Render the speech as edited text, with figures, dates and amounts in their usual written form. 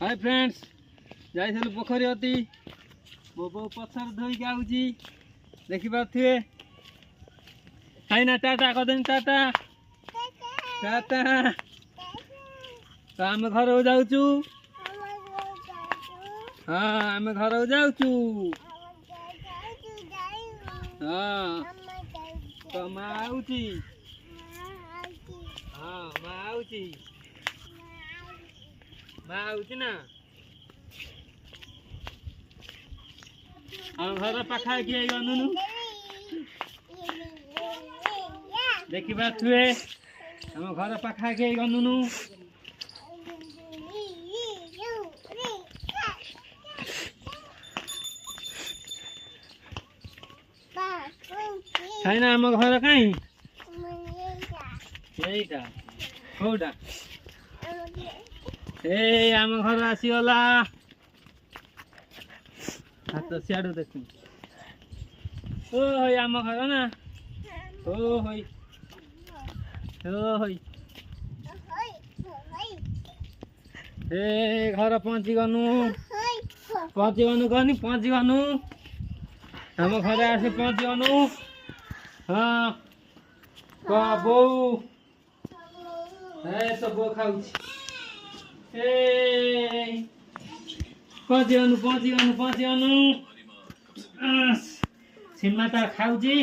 hi friends जाइलु पोखरी अति बो बो पत्थर धोई आउची देखि पाथुए हाय ना टाटा कदम टाटा टाटा तो आम घर हो जाउचू हाँ आम घर हो जाउचू हाँ तो माँ आउची हाँ माँ आउची माँ आउची ना हम घर पाखा किए गनुनु देखि पाथुए हम घर पाखा किए गनुनु छैन आम घर कहीं यहीटा कौटा ए आम घर आसीगला हाथ सियाड़ू देखु ओ होई आम घर ना ओ होई ए घर पहुँची गनु कनी पहुँची गनु आम घर आसी पहुँची गनु हाँ बो ए तो बो खाऊची ए पहुँची गनु सिमा त खाऊची